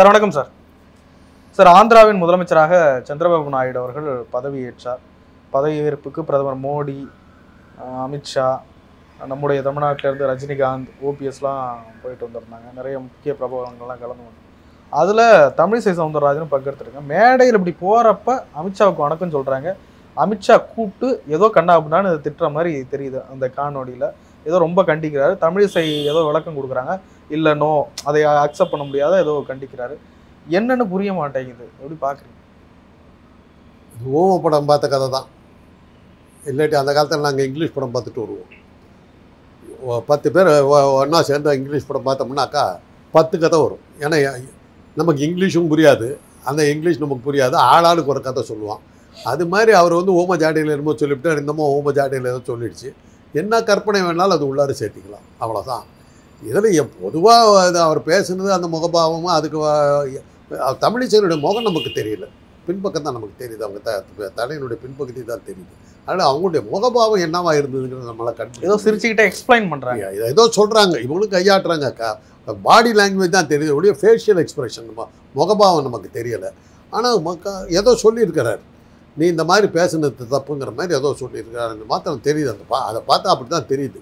Sir வணக்கம் sir. Sir, ஆந்திராவின் முதலமைச்சராக சந்திரபாபு நாயுடு அவர்கள் பதவியேற்றார். பதவியேற்புக்கு பிரதமர் மோடி, அமித்ஷா, நம்முடைய தமிழ்நாட்டிலேருந்து ரஜினிகாந்த், ஓபிஎஸ்லாம் போயிட்டு வந்திருந்தாங்க. நிறைய முக்கிய பிரபலங்கள்லாம் கலந்து வந்தாங்க. அதில் தமிழிசை சவுந்தரராஜனும் பங்கெடுத்துருக்காங்க. மேடையில் இப்படி போகிறப்ப அமித்ஷாவுக்கு வணக்கம் சொல்கிறாங்க. அமித்ஷா கூப்பிட்டு ஏதோ கண்ணா அப்படின்னான்னு திட்டுற மாதிரி தெரியுது. அந்த காணொலியில் ஏதோ ரொம்ப கண்டிக்கிறாரு. தமிழிசை ஏதோ விளக்கம் கொடுக்குறாங்க. இல்லை, நோ, அதை அக்செப்ட் பண்ண முடியாத ஏதோ கண்டிக்கிறாரு. என்னன்னு புரிய மாட்டேங்குது. எப்படி பார்க்குறீங்க? ஓம படம் பார்த்த கதை தான். இல்லாட்டி அந்த காலத்தில் நாங்கள் இங்கிலீஷ் படம் பார்த்துட்டு வருவோம். 10 பேர் ஒன்றா சேர்ந்து இங்கிலீஷ் படம் பார்த்தோம்னாக்கா 10 கதை வரும். ஏன்னா நமக்கு இங்கிலீஷும் புரியாது, அந்த இங்கிலீஷ் நமக்கு புரியாது. ஆளாளுக்கு ஒரு கதை சொல்லுவான். அது மாதிரி அவர் வந்து ஓம ஜாடியில் என்னமோ சொல்லிவிட்டு இன்னமும் ஓம ஜாடியில் ஏதோ சொல்லிடுச்சு. என்ன கற்பனை வேணாலும் அது உள்ளார சேர்த்திக்கலாம், அவ்வளோதான். இதில் பொதுவாக அவர் பேசுனது அந்த முகபாவமும் அதுக்கு தமிழிசையினுடைய முகம் நமக்கு தெரியல, பின்பக்கம் தான் நமக்கு தெரியுது. அவங்க தலையினுடைய பின்பக்கத்தை தான் தெரியுது. அதனால் அவங்களுடைய முகபாவம் என்னவா இருந்ததுங்கிறது நம்மளால் ஏதோ சிரிச்சுக்கிட்டே எக்ஸ்பிளைன் பண்ணுறாங்க, ஏதோ சொல்கிறாங்க, இவங்களும் கையாட்டுறாங்க. பாடி லாங்குவேஜ் தான் தெரியுது, ஒழிய ஃபேஷியல் எக்ஸ்பிரஷன் முகபாவம் நமக்கு தெரியலை. ஆனால் ஏதோ சொல்லியிருக்கிறார், நீ இந்த மாதிரி பேசுனது தப்புங்கிற மாதிரி ஏதோ சொல்லியிருக்கிறாரு மாத்திரம் தெரியுது. அதை பார்த்தா அப்படி தான் தெரியுது.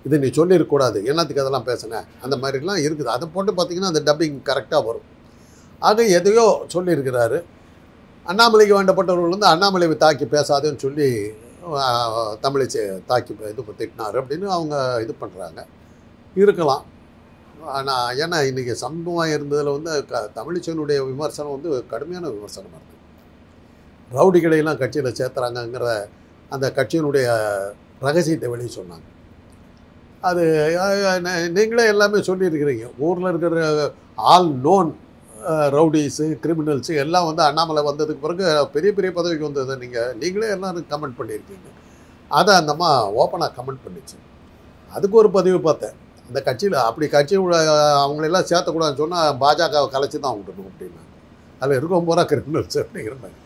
இது நீ சொல்லியிருக்கக்கூடாது, என்னத்துக்கு அதெல்லாம் பேசினேன், அந்த மாதிரிலாம் இருக்குது. அதை போட்டு பார்த்திங்கன்னா அந்த டப்பிங் கரெக்டாக வரும். ஆக எதையோ சொல்லியிருக்கிறாரு. அண்ணாமலைக்கு வேண்டப்பட்டவர்கள் வந்து அண்ணாமலையை தாக்கி பேசாதுன்னு சொல்லி தமிழிசை தாக்கி இது திட்டினார் அப்படின்னு அவங்க இது பண்ணுறாங்க. இருக்கலாம். ஆனால் ஏன்னா இன்றைக்கி சம்பவம் இருந்ததில் வந்து தமிழிசையினுடைய விமர்சனம் வந்து கடுமையான விமர்சனமாக இருக்குது. ரவுடிகளையெல்லாம் கட்சியில் சேர்த்துறாங்கங்கிற அந்த கட்சியினுடைய ரகசியத்தை வெளியே சொன்னாங்க. அது நீங்களே எல்லாமே சொல்லியிருக்கிறீங்க. ஊரில் இருக்கிற ஆல் நோன் ரவுடிஸு, கிரிமினல்ஸு எல்லாம் வந்து அண்ணாமலை வந்ததுக்கு பிறகு பெரிய பெரிய பதவிக்கு வந்தது நீங்களே எல்லோரும் கமெண்ட் பண்ணியிருக்கீங்க. அதை அந்தம்மா ஓப்பனாக கமெண்ட் பண்ணிச்சு. அதுக்கு ஒரு பதிவு பார்த்தேன். அந்த கட்சியில் அப்படி அவங்களெல்லாம் சேர்த்தக்கூடாதுன்னு சொன்னால் பாஜகவை கலைச்சி தான் விட்டுணும் அப்படின்னாங்க. அதில் இருக்கும் போகிறா கிரிமினல்ஸ் அப்படிங்கிற மாதிரி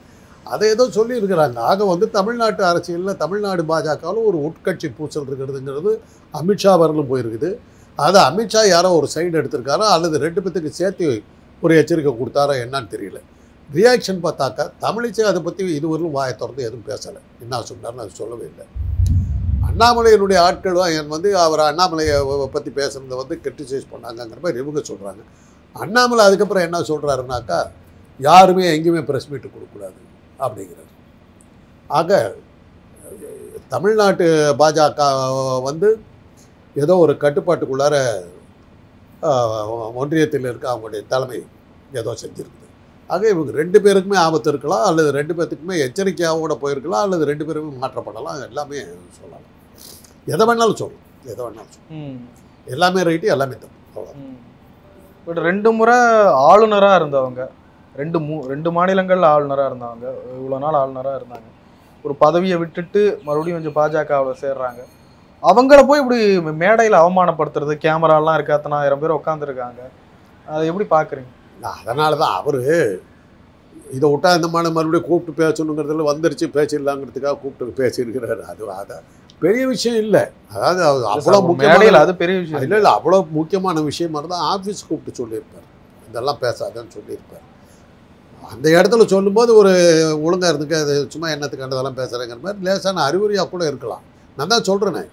அதை ஏதோ சொல்லியிருக்கிறாங்க. ஆக வந்து தமிழ்நாட்டு அரசியலில் தமிழ்நாடு பாஜகவில் ஒரு உட்கட்சி பூசல் இருக்கிறதுங்கிறது அமித்ஷா வரலும் போயிருக்குது. அதை அமித்ஷா யாரோ ஒரு சைடு எடுத்திருக்காரோ அல்லது 2 பேத்துக்கு சேர்த்து ஒரு எச்சரிக்கை கொடுத்தாரோ என்னன்னு தெரியல. ரியாக்ஷன் பார்த்தாக்கா தமிழிசை அதை பற்றி இதுவரையிலும் வாயை திறந்து எதுவும் பேசலை. என்ன சொன்னார்னு அது சொல்லவே இல்லை. அண்ணாமலையினுடைய ஆட்கள் வந்து அவர் அண்ணாமலையை பற்றி பேசுகிறத வந்து கிரிட்டிசைஸ் பண்ணாங்கங்கிற மாதிரி இவங்க சொல்கிறாங்க. அண்ணாமலை அதுக்கப்புறம் என்ன சொல்கிறாருனாக்கா, யாருமே எங்கேயுமே ப்ரெஸ் மீட்டு கொடுக்கக்கூடாது அப்படிங்கிறார். ஆக தமிழ்நாட்டு பாஜக வந்து ஏதோ ஒரு கட்டுப்பாட்டுக்குள்ளார ஒன்றியத்தில் இருக்க அவங்களுடைய தலைமை ஏதோ செஞ்சுருக்குது. ஆக இவங்க 2 பேருக்குமே ஆபத்து இருக்கலாம், அல்லது 2 பேர்த்துக்குமே எச்சரிக்கையாவோட போயிருக்கலாம், அல்லது 2 பேருமே மாற்றப்படலாம். எல்லாமே சொல்லலாம், எதை வேணாலும் சொல்லலாம், எதை வேணாலும் சொல்லலாம். எல்லாமே ரைட்டு, எல்லாமே தப்பு, அவ்வளோ. பட் 2 முறை ஆளுநராக இருந்தவங்க, 2 மாநிலங்களில் ஆளுநராக இருந்தாங்க, இவ்வளோ நாள் ஆளுநராக இருந்தாங்க. ஒரு பதவியை விட்டுட்டு மறுபடியும் கொஞ்சம் பாஜகவில் சேர்றாங்க. அவங்கள போய் இப்படி மேடையில் அவமானப்படுத்துறது, கேமராலாம் இருக்கு, 10,000 பேர் உட்காந்துருக்காங்க. அதை எப்படி பார்க்குறீங்க? அதனால தான் அவர் இதை விட்டா இந்த மாதிரி மறுபடியும் கூப்பிட்டு பேசணுங்கிறதுல வந்துருச்சு, பேசிடலாங்கிறதுக்காக கூப்பிட்டு பேசியிருக்கிறாரு. அதை பெரிய விஷயம் இல்லை. அதாவது அவ்வளோ முக்கியமான, அது பெரிய விஷயம் இல்லை இல்லை, அவ்வளோ முக்கியமான விஷயமா இருந்தால் ஆஃபீஸ் கூப்பிட்டு சொல்லியிருப்பார், இதெல்லாம் பேசாதன்னு சொல்லியிருப்பார். அந்த இடத்துல சொல்லும்போது ஒரு ஒழுங்காக இருந்துக்க, அது சும்மா என்னத்துக்கு கண்டதெல்லாம் பேசுகிறேங்கிற மாதிரி லேசான அறிகுறியாக கூட இருக்கலாம். நான் தான் சொல்கிறேனே,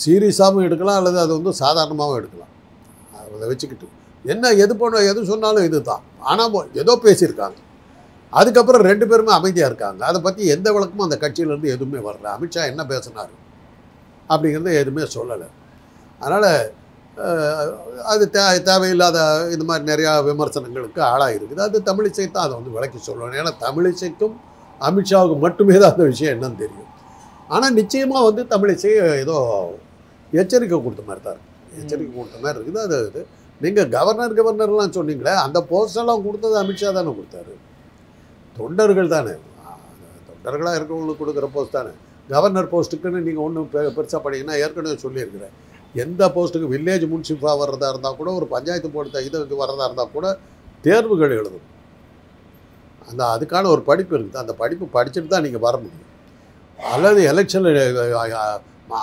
சீரியஸாகவும் எடுக்கலாம், அல்லது அது வந்து சாதாரணமாகவும் எடுக்கலாம். அதை வச்சுக்கிட்டு என்ன எது சொன்னாலும் இது தான். ஆனால் ஏதோ பேசியிருக்காங்க, அதுக்கப்புறம் 2 பேருமே அமைதியாக இருக்காங்க. அதை பற்றி எந்த விளக்கமும் அந்த கட்சியிலேருந்து எதுவுமே வரல. அமித்ஷா என்ன பேசினார் அப்படிங்கிறத எதுவுமே சொல்லலை. அதனால் அது தேவையில்லாத இது மாதிரி நிறையா விமர்சனங்களுக்கு ஆளாக இருக்குது. அது தமிழிசை தான் அதை வந்து விளக்கி சொல்லணும். ஏன்னா தமிழிசைக்கும் அமித்ஷாவுக்கு மட்டுமே தான் அந்த விஷயம் என்னன்னு தெரியும். ஆனால் நிச்சயமாக வந்து தமிழிசை ஏதோ எச்சரிக்கை கொடுத்த மாதிரி தான் இருக்குது, எச்சரிக்கை கொடுத்த மாதிரி இருக்குது. அது நீங்கள் கவர்னர்லாம் சொன்னீங்களே, அந்த போஸ்டெல்லாம் கொடுத்தது அமித்ஷா தானே கொடுத்தாரு. தொண்டர்கள் தானே, தொண்டர்களாக இருக்கிறவங்களுக்கு கொடுக்குற போஸ்ட் தானே. கவர்னர் போஸ்ட்டுக்குன்னு நீங்கள் ஒன்றும் பெருசாக பண்ணிங்கன்னா ஏற்கனவே சொல்லியிருக்கிறேன். எந்த போஸ்ட்டுக்கு வில்லேஜ் முன்சிஃபாக வர்றதா இருந்தால் கூட, ஒரு பஞ்சாயத்து போர்டு இதுக்கு வர்றதா இருந்தால் கூட தேர்வுகள் எழுதணும். அதுக்கான ஒரு படிப்பு இருக்குது. அந்த படிப்பு படிச்சுட்டு தான் நீங்கள் வர முடியும். அல்லது எலெக்ஷனில்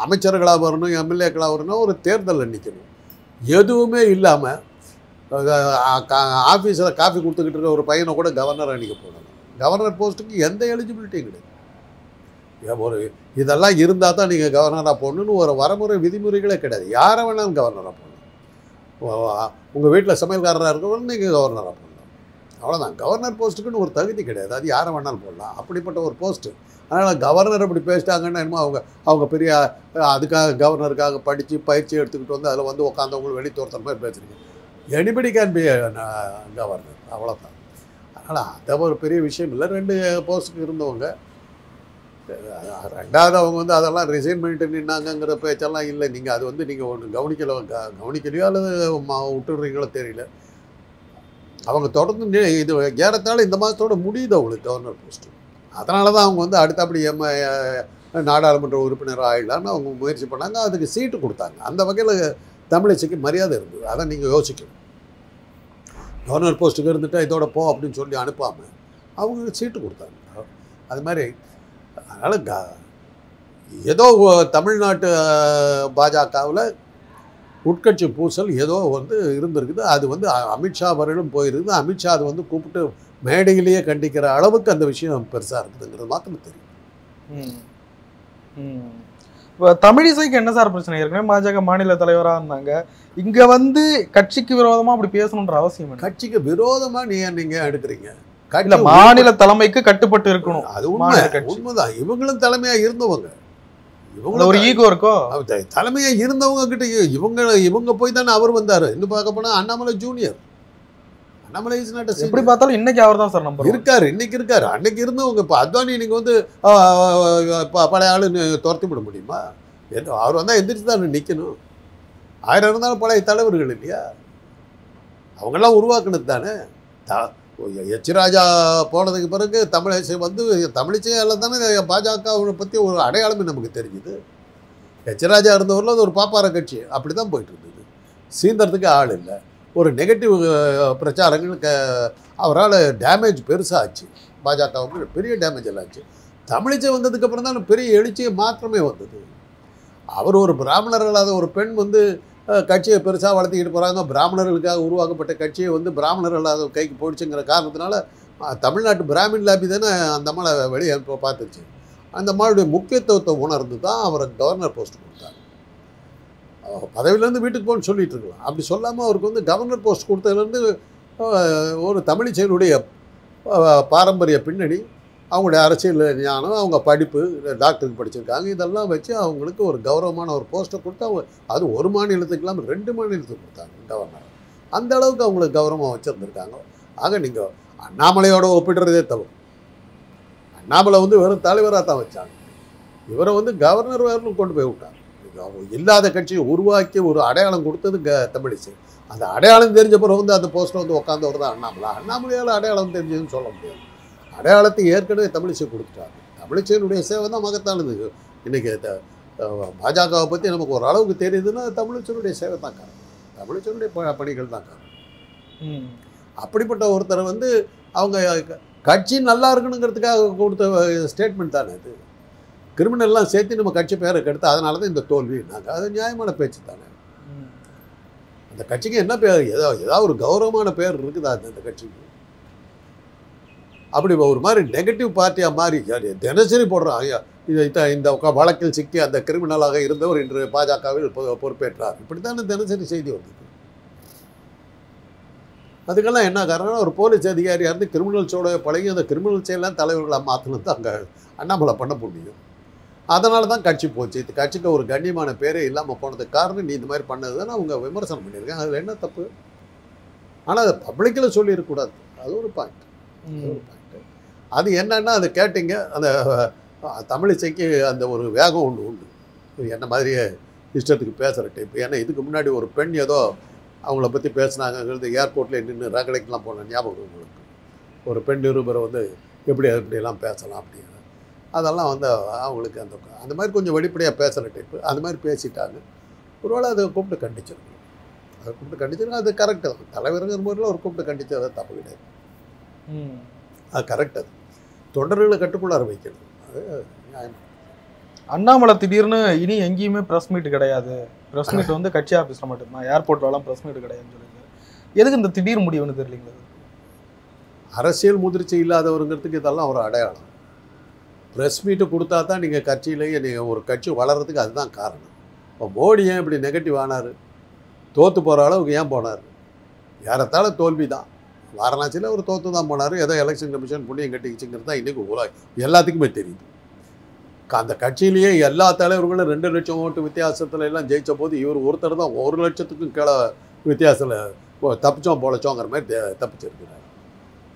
அமைச்சர்களாக வரணும், எம்எல்ஏக்களாக வரணும், ஒரு தேர்தலில் நிற்கணும். எதுவுமே இல்லாமல் ஆஃபீஸில் காஃபி கொடுத்துக்கிட்டு இருக்க ஒரு பையனை கூட கவர்னர் அன்றைக்கி போடணும். கவர்னர் போஸ்ட்டுக்கு எந்த எலிஜிபிலிட்டியும் கிடையாது. ஒரு இதெல்லாம் இருந்தால் தான் நீங்கள் கவர்னராக போடணுன்னு ஒரு வரமுறை விதிமுறைகளே கிடையாது. யாரை வேணாலும் கவர்னராக போடணும். உங்கள் வீட்டில் சமையல்காரராக இருக்கவங்க நீங்கள் கவர்னராக போடலாம். அவ்வளோதான். கவர்னர் போஸ்ட்டுக்குன்னு ஒரு தகுதி கிடையாது. அது யாரை வேணாலும் போடலாம். அப்படிப்பட்ட ஒரு போஸ்ட்டு. அதனால் கவர்னர் அப்படி பேசிட்டாங்கன்னா என்னமோ அவங்க பெரிய அதுக்காக கவர்னருக்காக படித்து பயிற்சி எடுத்துக்கிட்டு வந்து அதில் வந்து உட்காந்தவங்களும் வெளி தோறுற மாதிரி பேசுகிறீங்க. Anybody can be governor. அவ்வளோதான். அதனால் அதை ஒரு பெரிய விஷயம் இல்லை. 2 போஸ்ட்டுக்கு இருந்தவங்க. ரெண்டாவது அவங்க வந்து அதெல்லாம் ரிசைன் பண்ணிட்டு நின்னாங்கங்கிற பேச்செல்லாம் இல்லை. நீங்கள் அது வந்து நீங்கள் ஒன்று கவனிக்கலையோ அல்லது விட்டுடுறீங்களோ தெரியல. அவங்க தொடர்ந்து இது ஏறத்தாழ இந்த மாதத்தோட முடியுது அவங்களுக்கு கவர்னர் போஸ்ட்டு. அதனால தான் அவங்க வந்து அடுத்தபடி நாடாளுமன்ற உறுப்பினர் ஆகிடலான்னு அவங்க முயற்சி பண்ணாங்க. அதுக்கு சீட்டு கொடுத்தாங்க. அந்த வகையில் தமிழிசைக்கு மரியாதை இருந்தது. அதை நீங்கள் யோசிக்கணும். கவர்னர் போஸ்ட்டுக்கு இருந்துட்டு இதோட போ அப்படின்னு சொல்லி அனுப்பாமல் அவங்க சீட்டு கொடுத்தாங்க. அது மாதிரி அதனால் ஏதோ தமிழ்நாட்டு பாஜகவில் உட்கட்சி பூசல் ஏதோ வந்து இருந்திருக்குது. அது வந்து அமித்ஷா வரையிலும் போயிருக்குது. அமித்ஷா அது வந்து கூப்பிட்டு மேடையிலேயே கண்டிக்கிற அளவுக்கு அந்த விஷயம் பெருசாக இருக்குதுங்கிறது மாத்திரம் தெரியும். இப்போ தமிழிசைக்கு என்ன சார் பிரச்சனை? ஏற்கனவே பாஜக மாநில தலைவராக இருந்தாங்க. இங்கே வந்து கட்சிக்கு விரோதமாக அப்படி பேசணுன்ற அவசியம். கட்சிக்கு விரோதமாக நீங்கள் எடுக்கிறீங்க. இல்ல, மாநில தலைமைக்கு கட்டுப்பட்டு இருக்கணும். அது உண்மைதான். இவங்களும் தலைமையாக இருந்தவங்க. இவங்க ஒரு ஈகோ இருக்கோ. தலைமையாக இருந்தவங்க கிட்ட இவங்க போய் தானே அவர் வந்தார். இன்னும் பார்க்க போனால் Annamalai junior. Annamalai is not எப்படி பார்த்தாலும் இன்னைக்கு அவர் தான் சார் நம்பர் இருக்காரு. இன்னைக்கு இருக்காரு. அன்னைக்கு இருந்தவங்க. இப்போ அத்வானி நீங்கள் வந்து பழைய ஆளுன்னு துரத்தி விட முடியுமா? அவர் வந்தால் எந்திரிச்சு தான் நிற்கணும். 1000 இருந்தாலும் பழைய தலைவர்கள் இல்லையா? அவங்கெல்லாம் உருவாக்குனது தானே. எச் ராஜா போனதுக்கு பிறகு தமிழிசை வந்து தமிழிசையால் தானே பாஜகவை பற்றி ஒரு அடையாளமே நமக்கு தெரிஞ்சுது. எச் ராஜா இருந்தவரில் அது ஒரு பாப்பார கட்சி. அப்படி தான் போயிட்டு இருந்தது. சீந்தறதுக்கு ஆள் இல்லை. ஒரு நெகட்டிவ் பிரச்சாரங்களுக்கு அவரால் டேமேஜ் பெருசாக ஆச்சு. பாஜகவுக்கு பெரிய டேமேஜ் எல்லாம் ஆச்சு. தமிழிசை வந்ததுக்கப்புறம் தான் பெரிய எழுச்சியை மாற்றமே வந்தது. அவர் ஒரு பிராமணர் இல்லாத ஒரு பெண் வந்து கட்சியை பெருசாக வளர்த்திக்கிட்டு போகிறாங்க. பிராமணர்களுக்காக உருவாக்கப்பட்ட கட்சியை வந்து பிராமணர் இல்லாத கைக்கு போயிடுச்சுங்கிற காரணத்தினால தமிழ்நாட்டு பிராமின் லாபி தானே அந்த அம்மாவை வெளியே பார்த்துச்சு. அந்த அம்மாவுடைய முக்கியத்துவத்தை உணர்ந்து தான் அவரை கவர்னர் போஸ்ட் கொடுத்தாங்க. பதவியிலேருந்து வீட்டுக்கு போகணும்னு சொல்லிட்டு இருக்கலாம். அப்படி சொல்லாமல் அவருக்கு வந்து கவர்னர் போஸ்ட் கொடுத்ததுலேருந்து ஒரு தமிழிசையினுடைய பாரம்பரிய பின்னணி, அவங்களுடைய அரசியல் ஞானம், அவங்க படிப்பு, டாக்டருக்கு படிச்சிருக்காங்க, இதெல்லாம் வச்சு அவங்களுக்கு ஒரு கௌரவமான ஒரு போஸ்ட்டை கொடுத்து அவங்க அது ஒரு மாநிலத்துக்கு இல்லாமல் 2 மாநிலத்துக்கு கொடுத்தாங்க கவர்னர். அந்த அளவுக்கு அவங்களுக்கு கௌரவமாக வச்சுருந்துருக்காங்க. ஆக நீங்கள் அண்ணாமலையோட ஒப்பிடுறதே தவிர, அண்ணாமலை வந்து வெறும் தலைவராக தான் வச்சாங்க. இவரை வந்து கவர்னர் வேறுனு கொண்டு போய் விட்டாங்க. இல்லாத கட்சியை உருவாக்கி ஒரு அடையாளம் கொடுத்தது தமிழிசை. அந்த அடையாளம் தெரிஞ்ச பிறகு வந்து அந்த போஸ்ட்டில் வந்து உட்காந்தவர் தான் அண்ணாமலை. அண்ணாமலையால் அடையாளம் தெரிஞ்சதுன்னு சொல்ல முடியாது. அடையாளத்தை ஏற்கனவே தமிழிசை கொடுத்துட்டாங்க. தமிழிசையினுடைய சேவை தான் மகத்தானது. இன்றைக்கி பாஜகவை பற்றி நமக்கு ஒரு அளவுக்கு தெரியுதுன்னா தமிழிசையினுடைய சேவை தான் காரணம். தமிழிசையினுடைய பணிகள் தான் காரணம். அப்படிப்பட்ட ஒருத்தரை வந்து அவங்க கட்சி நல்லா இருக்கணுங்கிறதுக்காக கொடுத்த ஸ்டேட்மெண்ட் தானே இது. கிரிமினல்லாம் சேர்த்து நம்ம கட்சி பேரை கெடுத்து அதனால தான் இந்த தோல்வினாங்க. அது நியாயமான பேச்சு தானே. அந்த கட்சிக்கு என்ன பேர்? ஏதாவது ஒரு கௌரவமான பேர் இருக்குதா அந்த கட்சிக்கு? அப்படி ஒரு மாதிரி நெகட்டிவ் பார்ட்டியாக மாறி தினசரி போடுறான். இந்த வழக்கில் சிக்கி அந்த கிரிமினலாக இருந்தவர் இன்று பாஜகவில் பொறுப்பேற்றார். இப்படி தானே தினசரி செய்தி வந்தது. அதுக்கெல்லாம் என்ன காரணம்? ஒரு போலீஸ் அதிகாரியாக இருந்து கிரிமினல்ஸோட பழகி அந்த கிரிமினல்ஸையெல்லாம் தலைவர்களாக மாற்றணும் தான் அங்கே அண்ணாமலை பண்ண முடியும். அதனால தான் கட்சி போச்சு. இது கட்சிக்கு ஒரு கண்ணியமான பேரே இல்லாமல் போனதுக்கு காரணம் நீ இந்த மாதிரி பண்ணது தானே அவங்க விமர்சனம் பண்ணியிருக்காங்க. அதில் என்ன தப்பு? ஆனால் அதை பப்ளிக்கில் சொல்லியிருக்கக்கூடாது. அது ஒரு பாயிண்ட். அது என்னன்னா அதை கேட்டிங்க, அந்த தமிழிசைக்கு அந்த ஒரு வேகம் ஒன்று உண்டு. என்ன மாதிரியே இஷ்டத்துக்கு பேசுகிற டைப். ஏன்னா இதுக்கு முன்னாடி ஒரு பெண் ஏதோ அவங்கள பற்றி பேசுனாங்கிறது ஏர்போர்ட்டில் நின்று ரகலைக்கெலாம் போன ஞாபகம் உங்களுக்கு. ஒரு பெண் நிருபரை வந்து எப்படியெல்லாம் பேசலாம் அப்படின்னு. அதெல்லாம் வந்து அவங்களுக்கு அந்த மாதிரி கொஞ்சம் வெளிப்படையாக பேசுகிற டைப்பு. அந்த மாதிரி பேசிட்டாங்க. ஒருவேளை அதை கூப்பிட்டு கண்டிச்சிருக்கணும். அதை கூப்பிட்டு கண்டிச்சிருக்கோம். அது கரெக்டு தான். தலைவருங்கிற முறையில் ஒரு கூப்பிட்டு கண்டிச்சது தப்பு கிடையாது. அது கரெக்ட். அது தொண்டர்களை கட்டுக்குள்ளார வைக்கணும். அது நியாயம். அண்ணாமலை திடீர்னு இனி எங்கேயுமே ப்ரெஸ் மீட் கிடையாது, ப்ரெஸ் மீட் வந்து கட்சி ஆஃபீஸில் மட்டும்தான், ஏர்போர்ட்லலாம் ப்ரெஸ் மீட் கிடையாதுன்னு சொல்லியிருக்காரு. எதுக்கு இந்த திடீர் முடிவுன்னு தெரியலீங்களா? அரசியல் முதிர்ச்சி இல்லாதவருங்கிறதுக்கு இதெல்லாம் ஒரு அடையாளம். ப்ரெஸ் மீட்டு கொடுத்தா தான் நீங்கள் கட்சியிலேயே நீங்கள் ஒரு கட்சி வளர்கிறதுக்கு அதுதான் காரணம். இப்போ மோடி ஏன் இப்படி நெகட்டிவ் ஆனார்? தோற்று போகிற அளவுக்கு ஏன் போனார்? யாரத்தால தோல்வி தான். வாரணாசியில் அவர் தோற்று தான் போனார். ஏதோ எலெக்ஷன் கமிஷன் புண்ணியம் கட்டிக்கிச்சுங்கிறது தான் இன்றைக்கி எல்லாத்துக்குமே தெரியுது. அந்த கட்சியிலேயே எல்லா தலைவர்களும் 2 லட்சம் ஓட்டு வித்தியாசத்தில் எல்லாம் ஜெயித்த போது இவர் ஒருத்தர் தான் 1 லட்சத்துக்கும் கீழே வித்தியாசத்தில் தப்பிச்சோம் போலச்சோங்கிற மாதிரி தப்பிச்சிருக்கிறார்.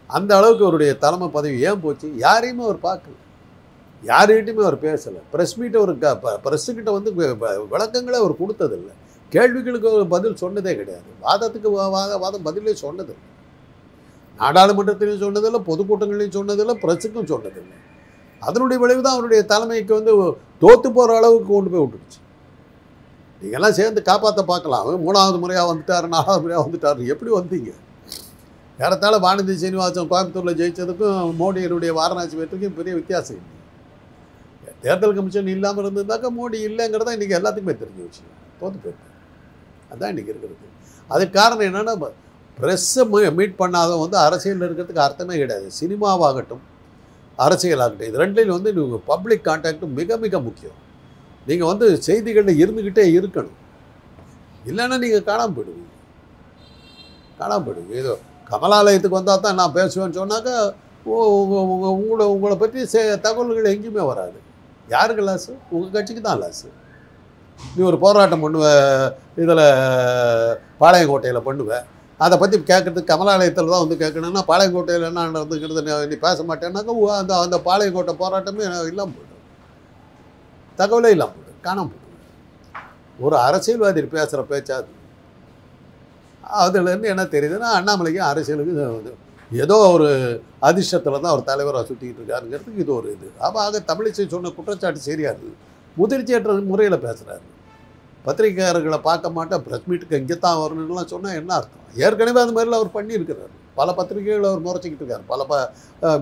அந்த அளவுக்கு அவருடைய தலைமை பதவி ஏன் போச்சு? யாரையுமே அவர் பார்க்கல, யார்கிட்டையுமே அவர் பேசலை. ப்ரெஸ் மீட்டை ஒரு ப்ரெஸ்ஸுக்கிட்ட வந்து விளக்கங்களே அவர் கொடுத்ததில்லை. கேள்விகளுக்கு பதில் சொன்னதே கிடையாது. வாதத்துக்கு வாதம் பதிலே சொன்னதில்லை. நாடாளுமன்றத்திலையும் சொன்னதில்லை, பொதுக்கூட்டங்களையும் சொன்னதில்லை, ப்ரெஸ்ஸுக்கும் சொன்னதில்லை. அதனுடைய விளைவு தான் அவருடைய தலைமைக்கு வந்து தோற்று போகிற அளவுக்கு கொண்டு போய் விட்டுடுச்சு. நீங்கள்லாம் சேர்ந்து காப்பாற்ற பார்க்கலாம். 3வது முறையாக வந்துட்டார், 4வது முறையாக வந்துட்டார். எப்படி வந்தீங்க? ஏறத்தாழ வானதி சீனிவாசன் கோயம்புத்தூரில் ஜெயித்ததுக்கும் மோடியினுடைய வாரணாசி வெற்றிக்கும் பெரிய வித்தியாசம் இல்லை. தேர்தல் கமிஷன் இல்லாமல் இருந்திருந்தாக்கா மோடி இல்லைங்கிறதா இன்றைக்கி எல்லாத்துக்குமே தெரிஞ்ச விஷயம். தோற்று போயிட்டார். அதுதான் இன்றைக்கி இருக்கிறது. அதுக்கு காரணம் என்னென்னா, ப்ரெஸ்ஸை மீட் பண்ணாத வந்து அரசியலில் இருக்கிறதுக்கு அர்த்தமே கிடையாது. சினிமாவாகட்டும் அரசியலாகட்டும், இது ரெண்டுலையும் வந்து நீங்கள் பப்ளிக் கான்டாக்ட் மிக மிக முக்கியம். நீங்கள் வந்து செய்திகளில் இருந்துக்கிட்டே இருக்கணும். இல்லைன்னா நீங்கள் காணாமல் போயிடுவீங்க. ஏதோ கமலாலயத்துக்கு வந்தால் தான் நான் பேசுவேன்னு சொன்னாக்கா உங்களை பற்றி தகவல்கள் எங்கேயுமே வராது. யாருக்கு லாஸு? உங்கள் கட்சிக்கு தான் லாஸு. நீ ஒரு போராட்டம் பண்ணுவ, இதில் பாளையங்கோட்டையில் பண்ணுவேன், அதை பற்றி கேட்குறதுக்கு கமலாலயத்தில் தான் வந்து கேட்கணுன்னா பாளையங்கோட்டையில் என்ன நடந்துக்கிறது நீ பேச மாட்டேன்னாக்கா அந்த பாளையங்கோட்டை போராட்டமே இல்லாமல் போய்டும். தகவலே இல்லாமல் போய்டும், காணாமல் போய்டும். ஒரு அரசியல்வாதி பேசுகிற பேச்சாது. அதுலேருந்து என்ன தெரியுதுன்னா, அண்ணாமலைக்கும் அரசியலுக்கு ஏதோ ஒரு அதிர்ஷ்டத்தில் தான் அவர் தலைவராக சுற்றிக்கிட்டு இருக்காருங்கிறதுக்கு இது ஒரு இது. ஆக தமிழிசை சொன்ன குற்றச்சாட்டு சரியாது. முதிர்ச்சியற்ற முறையில் பேசுகிறாரு. பத்திரிகையாளர்களை பார்க்க மாட்டேன், ப்ரெஸ் மீட்டுக்கு இங்கே தான் வரணும்லாம் சொன்னால் என்ன அர்த்தம்? ஏற்கனவே அது மாதிரிலாம் அவர் பண்ணியிருக்கிறார். பல பத்திரிகைகளை அவர் முறைச்சிக்கிட்டு இருக்கார். பல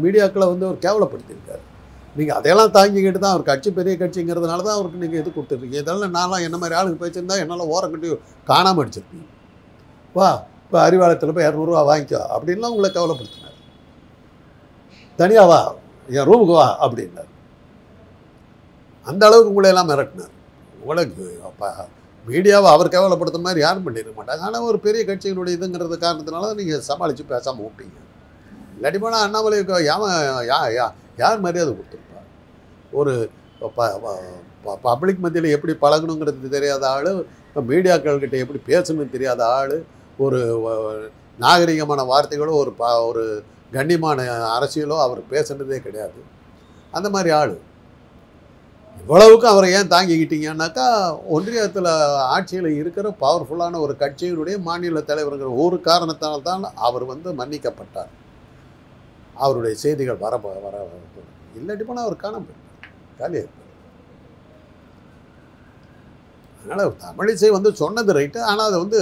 மீடியாக்களை வந்து அவர் கேவலப்படுத்தியிருக்கார். நீங்கள் அதையெல்லாம் தாங்கிக்கிட்டு தான் அவர் கட்சி பெரிய கட்சிங்கிறதுனால தான் அவருக்கு நீங்கள் இது கொடுத்துருக்கீங்க. இதெல்லாம் நான்லாம் என்ன மாதிரி ஆளுக்கு பேசியிருந்தா என்னால் ஓரம் கட்டி காணாமல் அடிச்சிருப்பீங்க. வா இப்போ அறிவாலயத்தில் போய் 200 ரூபா வாங்கிக்கோ அப்படின்லாம் உங்களை கேவலப்படுத்தினார். தனியாக வா, என் ரூமுக்கு வா அப்படின்னார். அந்த அளவுக்கு உங்களையெல்லாம் மிரட்டினார். உங்களுக்கு மீடியாவை அவர் கேவலப்படுத்த மாதிரி யாரும் பண்ணியிருக்க மாட்டாங்க. ஆனால் ஒரு பெரிய கட்சியினுடைய இதுங்கிறது காரணத்தினால தான் நீங்கள் சமாளித்து பேசாமல் விட்டீங்க. இல்லாட்டி போனால் அண்ணாமலைக்கு யார் மரியாதை கொடுத்துருப்பா? ஒரு பப்ளிக் மத்தியில் எப்படி பழகணுங்கிறது தெரியாத ஆள், மீடியாக்கள்கிட்ட எப்படி பேசணும்னு தெரியாத ஆள், ஒரு நாகரிகமான வார்த்தைகளோ ஒரு கண்ணியமான அரசியலோ அவர் பேசுனதே கிடையாது. அந்த மாதிரி ஆள். இவ்வளவுக்கு அவரை ஏன் தாங்கிக்கிட்டீங்கன்னாக்கா, ஒன்றியத்தில் ஆட்சியில் இருக்கிற பவர்ஃபுல்லான ஒரு கட்சியினுடைய மாநில தலைவருங்கிற ஒரு காரணத்தால்தான் அவர் வந்து மன்னிக்கப்பட்டார். அவருடைய செய்திகள் வர இல்லாட்டி போனால் அவர் காணாமல் போயிருப்பார், காலியாக இருப்பார். அதனால் தமிழிசை வந்து சொன்னது ரைட்டு. ஆனால் அதை வந்து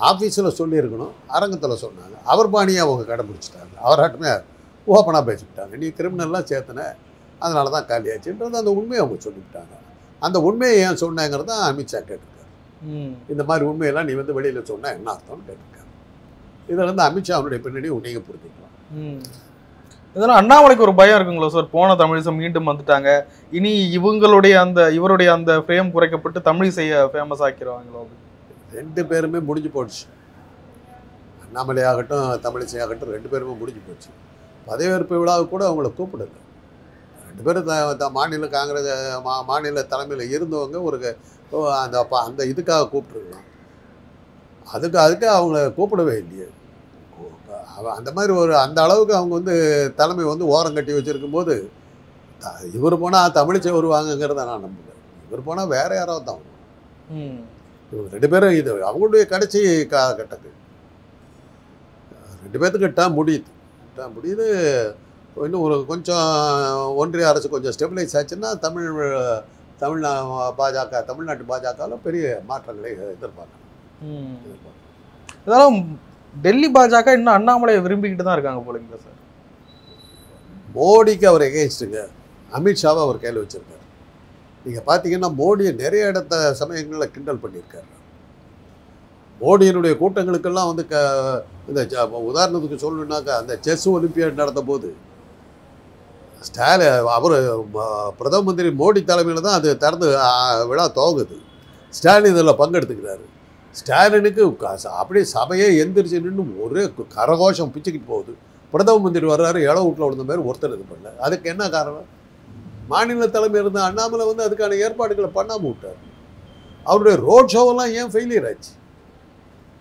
ஆஃபீஸில் சொல்லியிருக்கணும், அரங்கத்தில் சொன்னாங்க. அவர் பாணியை அவங்க கடைப்பிடிச்சிட்டாங்க. அவராட்டமே ஓப்பனாக பேசிக்கிட்டாங்க. நீ கிரிமினல்லாம் சேர்த்தன, அதனால தான் காலியாச்சுன்றது அந்த உண்மையை அவங்க சொல்லிவிட்டாங்க. அந்த உண்மையை ஏன் சொன்னாங்கிறது தான் அமித்ஷா கேட்டிருக்காரு. இந்த மாதிரி உண்மையெல்லாம் நீ வந்து வெளியில் சொன்னால் என்ன அர்த்தம்னு கேட்டிருக்காரு. இதில் வந்து அமித்ஷா அவனுடைய பின்னணி நீங்கள் புரிஞ்சுக்கலாம். இதெல்லாம் அண்ணாமலைக்கு ஒரு பயம் இருக்குங்களா சார்? போன தமிழிசை மீண்டும் வந்துட்டாங்க, இனி இவருடைய அந்த ஃப்ரேம் குறைக்கப்பட்டு தமிழிசையை ஃபேமஸ் ஆக்கிடுவாங்களோ? 2 பேருமே முடிஞ்சு போச்சு. அண்ணாமலை ஆகட்டும் தமிழிசை ஆகட்டும் 2 பேருமே முடிஞ்சு போச்சு. பதவியேற்பு விழாவுக்கு கூட அவங்கள கூப்பிடல. 2 பேரும் மாநில காங்கிரஸ் மாநில தலைமையில் இருந்தவங்க ஒரு அந்த இதுக்காக கூப்பிட்டுருக்கலாம். அதுக்கு அவங்கள கூப்பிடவே இல்லையே. அந்த மாதிரி அந்த அளவுக்கு அவங்க வந்து தலைமை வந்து ஓரம் கட்டி வச்சுருக்கும் போது இவர் போனால் தமிழிசை வருவாங்கங்கிறத நான் நம்புகிறேன். இவர் போனால் வேற யாராவது தான். இவங்க 2 பேரும் இது அவங்களுடைய கடைசி காலகட்டத்தில் 2 பேர்த்துக்கிட்ட முடியுது. இன்னும் ஒரு கொஞ்சம் ஒன்றிய அரசு கொஞ்சம் ஸ்டெபிலைஸ் ஆச்சுன்னா தமிழ்நாட்டு பாஜகவில் பெரிய மாற்றங்களை எதிர்பார்க்கணும். இதெல்லாம் டெல்லி பாஜக இன்னும் அண்ணாமலையை விரும்பிக்கிட்டு தான் இருக்காங்க போலீங்க சார். மோடிக்கு அவர் எகெயின்ஸ்டுங்க, அமித்ஷாவை அவர் கையில் வச்சுருக்காரு. நீங்கள் பார்த்தீங்கன்னா மோடியை நிறைய சமயங்களில் கிண்டல் பண்ணியிருக்காரு. மோடியினுடைய கூட்டங்களுக்கெல்லாம் வந்து இந்த உதாரணத்துக்கு சொல்லணுன்னாக்கா அந்த செஸ் ஒலிம்பியாட் நடந்த போது அவர் பிரதம மந்திரி மோடி தலைமையில் தான் அது திறந்து விழா துவங்குது. ஸ்டாலின் இதில் பங்கெடுத்துக்கிறாரு. ஸ்டாலினுக்கு அப்படியே சபையே எந்திரிச்சு நின்று ஒரே கரகோஷம் பிச்சுக்கிட்டு போகுது. பிரதம மந்திரி வர்றாரு, இள வீட்டில் விழுந்த மாதிரி ஒருத்தர் இது பண்ணல. அதுக்கு என்ன காரணம்? மாநில தலைமை இருந்த அண்ணாமலை வந்து அதுக்கான ஏற்பாடுகளை பண்ணாமல் விட்டார். அவருடைய ரோட் ஷோவெல்லாம் ஏன் ஃபெயிலியர் ஆச்சு?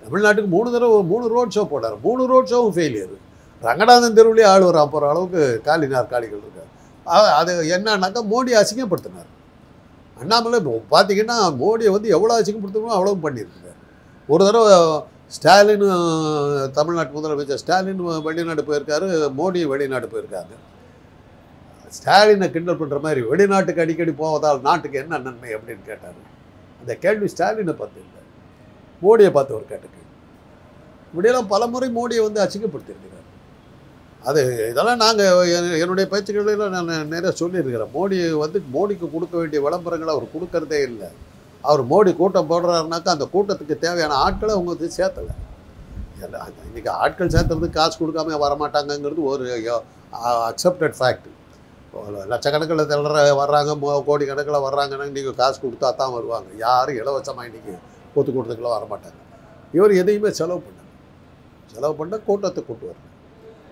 தமிழ்நாட்டுக்கு 3 ரோட் ஷோ போட்டார். 3 ரோட் ஷோவும் ஃபெயிலியர். ரங்கநாதன் தெருவிலே ஆள் வர போகிற அளவுக்கு காலி நாற்காலிகள் இருக்கார். அது என்னன்னாக்கா மோடி அசிங்கப்படுத்தினார். அண்ணாமலை பார்த்தீங்கன்னா மோடியை வந்து எவ்வளோ அசிங்கப்படுத்தணுமோ அவ்வளோ பண்ணியிருக்கார். ஒரு தடவை ஸ்டாலின் தமிழ்நாட்டு முதலமைச்சர் ஸ்டாலின் வெளிநாடு போயிருக்காரு, மோடி வெளிநாடு போயிருக்காங்க. ஸ்டாலினை கிண்டல் பண்ணுற மாதிரி வெளிநாட்டுக்கு அடிக்கடி போவதால் நாட்டுக்கு என்ன நன்மை அப்படின்னு கேட்டார். அந்த கேள்வி ஸ்டாலினை பார்த்து இல்லை, மோடியை பார்த்து ஒரு கேட்ட கேள்வி. இப்படியெல்லாம் பல முறை மோடியை வந்து அசிங்கப்படுத்தியிருக்கிறார். அது இதெல்லாம் நாங்கள் என்னுடைய பேச்சுக்களில் நான் நிறைய சொல்லியிருக்கிறேன். மோடிக்கு கொடுக்க வேண்டிய விளம்பரங்களை அவர் கொடுக்கறதே இல்லை. அவர் மோடி கூட்டம் போடுறாருனாக்கா அந்த கூட்டத்துக்கு தேவையான ஆட்களை அவங்க வந்து சேர்த்தலை. இன்றைக்கி ஆட்கள் சேர்த்துறதுக்கு காசு கொடுக்காம வரமாட்டாங்கங்கிறது ஒரு அக்செப்டட் ஃபேக்ட். லட்சக்கணக்கில் வர்றாங்க, கோடி கணக்கில் வர்றாங்கன்னா நீங்கள் காசு கொடுத்தா தான் வருவாங்க. யாரும் இலவசமாக இன்றைக்கி பொதுக்கூட்டத்துக்குலாம் வரமாட்டாங்க. இவர் எதையுமே செலவு பண்ண கூட்டத்தை கூட்டு வரணும்.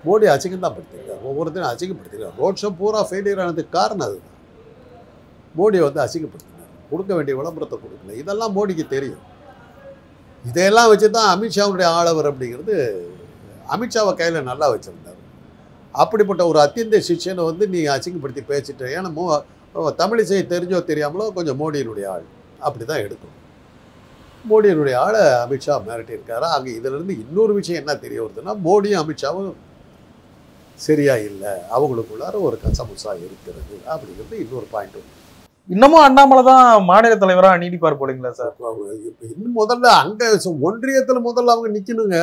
மோடி அசிங்கம் தான் படுத்திருக்கார். ஒவ்வொருத்தையும் அசிங்கப்படுத்திருக்கார். ரோட் ஷோ பூரா ஃபெயிலியர் ஆனதுக்கு காரணம் அதுதான். மோடியை வந்து அசிங்கப்படுத்தினார். கொடுக்க வேண்டிய விளம்பரத்தை கொடுக்கல. இதெல்லாம் மோடிக்கு தெரியும். இதையெல்லாம் வச்சு தான் அமித்ஷாவுடைய ஆளவர் அப்படிங்கிறது அமித்ஷாவை கையில் நல்லா வச்சுருந்தார். அப்படிப்பட்ட ஒரு அத்தியந்த சிஷ்யனை வந்து நீ அசிங்கப்படுத்தி பேசிட்ட. ஏன்னா தமிழிசை தெரிஞ்சோ தெரியாமலோ கொஞ்சம் மோடியினுடைய ஆள் அப்படி தான் எடுக்கணும். மோடியினுடைய ஆளை அமித்ஷா மிரட்டியிருக்காரு. அங்கே இதிலிருந்து இன்னொரு விஷயம் என்ன தெரிய வருதுன்னா, மோடியும் அமித்ஷாவும் சரியா இல்லை, அவங்களுக்குள்ளார ஒரு கசமுசா இருக்கிறது அப்படிங்கிறது இன்னொரு பாயிண்ட். இன்னமும் அண்ணாமலை தான் மாநில தலைவராக நீடிப்பார் போலீங்களா சார்? இப்போ இன்னும் முதல்ல அங்கே ஒன்றியத்தில் முதல்ல அவங்க நிற்கணுங்க.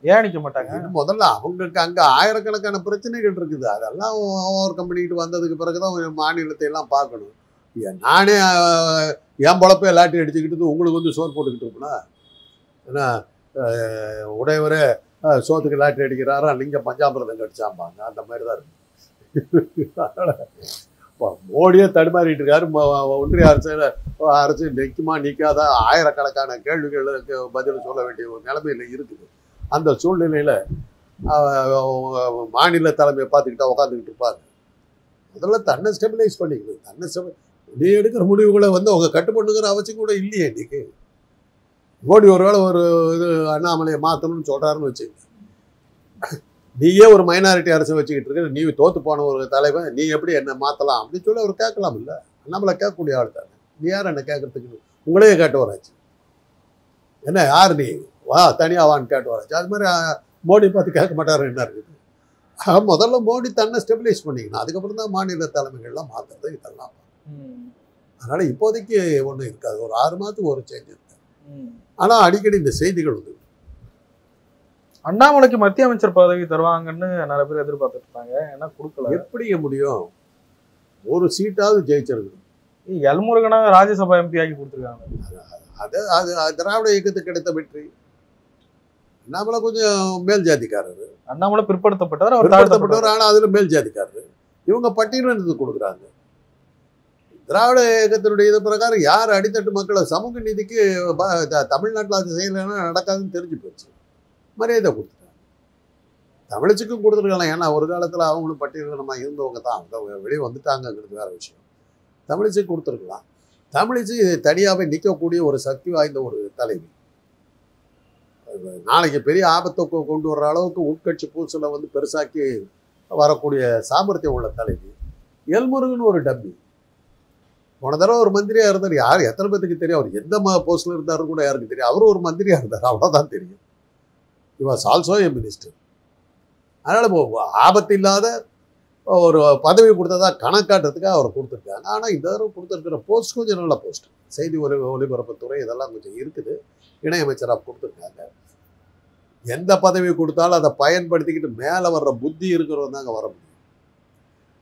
ஏன் நிற்க மாட்டாங்க? முதல்ல அவங்களுக்கு அங்கே ஆயிரக்கணக்கான பிரச்சனைகள் இருக்குது. அதெல்லாம் ஓவர் கம் பண்ணிக்கிட்டு வந்ததுக்கு பிறகுதான் மாநிலத்தை எல்லாம் பார்க்கணும். நானே என் பொழப்பை லாட்டி அடிச்சுக்கிட்டு உங்களுக்கு வந்து சோறு போட்டுக்கிட்டு இருப்பேனா? ஏன்னா உடையவரே சோத்துக்கு லாட்டி அடிக்கிறாரா, லிங்கம் பஞ்சாமிரதம் கடிச்சாம்பாங்க. அந்த மாதிரி தான் இருக்கு. அதனால் மோடியே தடுமாறிட்டு இருக்காரு. ஒன்றிய அரசு நிற்குமா நிற்காத ஆயிரக்கணக்கான கேள்விகளுக்கு பதில் சொல்ல வேண்டிய ஒரு நிலைமையில் இருக்குது. அந்த சூழ்நிலையில் மாநில தலைமையை பார்த்துக்கிட்டா உட்காந்துக்கிட்டு இருப்பாங்க. முதல்ல தன்னை ஸ்டெபிலைஸ் பண்ணிக்கணும். நீ எடுக்கிற முடிவுகளை வந்து அவங்க கட்டுப்படுங்கிற அவசியம் கூட இல்லையே. இன்றைக்கி மோடி ஒருவேளை ஒரு இது அண்ணாமலையை மாற்றணும்னு சொல்கிறாருன்னு வச்சுங்க, நீயே ஒரு மைனாரிட்டி அரசை வச்சுக்கிட்டு இருக்க, நீ தோற்று போன ஒரு தலைவன், நீ எப்படி என்ன மாற்றலாம் அப்படின்னு சொல்லி அவர் கேட்கலாம். இல்லை, அண்ணாமலை கேட்கக்கூடிய ஆள் தானே. நீ யார் என்ன கேட்கறதுக்கு? உங்களையே கேட்டு வராச்சு. என்ன யார் நீ வா தனியாக வான்னு கேட்டு வராச்சு. அது மாதிரி மோடி பார்த்து கேட்க மாட்டாரு. என்ன இருக்குது? முதல்ல மோடி தன்னை ஸ்டெபிலைஸ் பண்ணிக்கணும். அதுக்கப்புறம் தான் மாநில தலைமைகள்லாம் மாற்றுறது இதெல்லாம். அதனால் இப்போதைக்கு ஒன்றும் இருக்காது. ஒரு 6 மாதத்துக்கு ஒரு சேஞ்ச் இருக்கு. ஆனால் அடிக்கடி இந்த செய்திகள் வந்து அண்ணாமலைக்கு மத்திய அமைச்சர் பதவி தருவாங்கன்னு நிறைய பேர் எதிர்பார்த்துட்டு இருக்காங்க. ஏன்னா கொடுக்கல. எப்படி முடியும்? ஒரு சீட்டாவது ஜெயிச்சிருக்கு. எல்முருகனா ராஜ்யசபா எம்பி ஆகி கொடுத்துருக்காங்க. அது திராவிட இயக்கத்துக்கு கிடைத்த வெற்றி. அண்ணாமலை கொஞ்சம் மேல் ஜாதிக்காரரு. அண்ணாமலை பிற்படுத்தப்பட்டவர், அவர் தாழ்த்தப்பட்டவர். ஆனால் அதில் மேல் ஜாதிக்காரரு. இவங்க பட்டியலிருந்து கொடுக்குறாங்க. திராவிட இயக்கத்தினுடைய இது பிரகாரம் யார் அடித்தட்டு மக்களை சமூக நீதிக்கு தமிழ்நாட்டில் அது செய்யலைன்னா நடக்காதுன்னு தெரிஞ்சு போச்சு. மரியாதை கொடுத்துட்டாங்க. தமிழச்சுக்கும் கொடுத்துருக்கலாம். ஏன்னா ஒரு காலத்தில் அவங்களும் பட்டியலினமாக இருந்தவங்க தான். அவங்க வெளியே வந்துட்டாங்கங்கிறது வேறு விஷயம். தமிழிசைக்கு கொடுத்துருக்கலாம். தமிழிசை தனியாகவே நிற்கக்கூடிய ஒரு சக்தி வாய்ந்த ஒரு தலைவி. நாளைக்கு பெரிய ஆபத்தை கொண்டு வர்ற அளவுக்கு உட்கட்சி பூசலை வந்து பெருசாக்கி வரக்கூடிய சாமர்த்தியம் உள்ள தலைவி. எல்முருகன் ஒரு டம்மி. போன தடவை ஒரு மந்திரியாக இருந்தார். யார் எத்தனை பேருக்கு தெரியும்? அவர் எந்த போஸ்டில் இருந்தாரு கூட யாருக்கு தெரியும்? அவரும் ஒரு மந்திரியாக இருந்தார், அவ்வளோதான் தெரியும். Was also A minister. அதனால் ஆபத்து இல்லாத ஒரு பதவி கொடுத்ததா கணக்காட்டுறதுக்காக அவர் கொடுத்துருக்காங்க. ஆனால் இந்த தடவை கொடுத்துருக்கிற போஸ்ட் கொஞ்சம் நல்ல போஸ்ட். செய்தி ஒலிபரப்புத்துறை இதெல்லாம் கொஞ்சம் இருக்குது. இணையமைச்சராக கொடுத்துருக்காங்க. எந்த பதவி கொடுத்தாலும் அதை பயன்படுத்திக்கிட்டு மேலே வர்ற புத்தி இருக்கிறவங்க தாங்க வர முடியும்.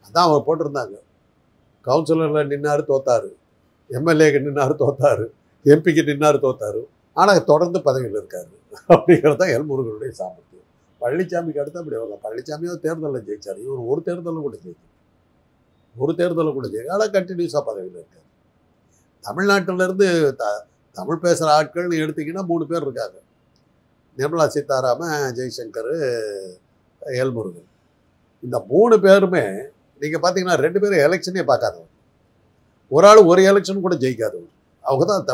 அதான் அவர் போட்டிருந்தாங்க. கவுன்சிலரில் நின்னார் தோத்தாரு, எம்எல்ஏக்கு நின்னார் தோத்தாரு, எம்பிக்கு நின்னார் தோத்தாரு. ஆனால் தொடர்ந்து பதவியில் இருக்காரு அப்படிங்கிறது தான் எல்முருகனுடைய சாமர்த்தியம். பழனிசாமிக்கு அடுத்து அப்படி வரலாம். பழனிசாமியும் தேர்தலில் ஜெயிச்சார், இவர் ஒரு தேர்தலில் கூட ஜெயிச்சார், ஆனால் கண்டினியூஸாக பதவியில் இருக்காரு. தமிழ்நாட்டிலேருந்து தமிழ் பேசுகிற ஆட்கள்னு எடுத்திங்கன்னா 3 பேர் இருக்காங்க. நிர்மலா சீதாராமன், ஜெய்சங்கர், எல்முருகன். இந்த 3 பேருமே நீங்கள் பார்த்தீங்கன்னா 2 பேரும் எலெக்ஷனே பார்க்காதவங்க. ஒரு ஆள் ஒரு எலெக்ஷன் கூட ஜெயிக்காதவங்க. அவங்க தான்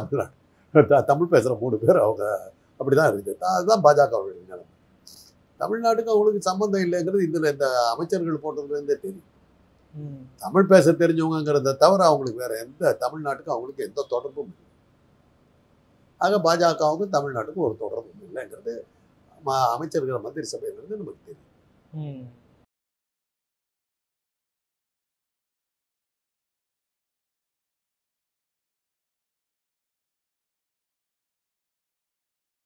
தமிழ் பேசுகிற 3 பேர் அவங்க அப்படி தான் இருக்குது. அதுதான் பாஜகவுடைய நிலைமை. தமிழ்நாட்டுக்கு அவங்களுக்கு சம்மந்தம் இல்லைங்கிறது இதில் இந்த அமைச்சர்கள் போட்டதுலேருந்தே தெரியும். தமிழ் பேச தெரிஞ்சவங்கிறத தவிர அவங்களுக்கு வேற எந்த தமிழ்நாட்டுக்கும் அவங்களுக்கு எந்த தொடர்பும் இல்லை. ஆக பாஜகவுக்கும் தமிழ்நாட்டுக்கும் ஒரு தொடர்பும் இல்லைங்கிறது அமைச்சர்கள் மந்திரி சபையிலிருந்து நமக்கு தெரியும்.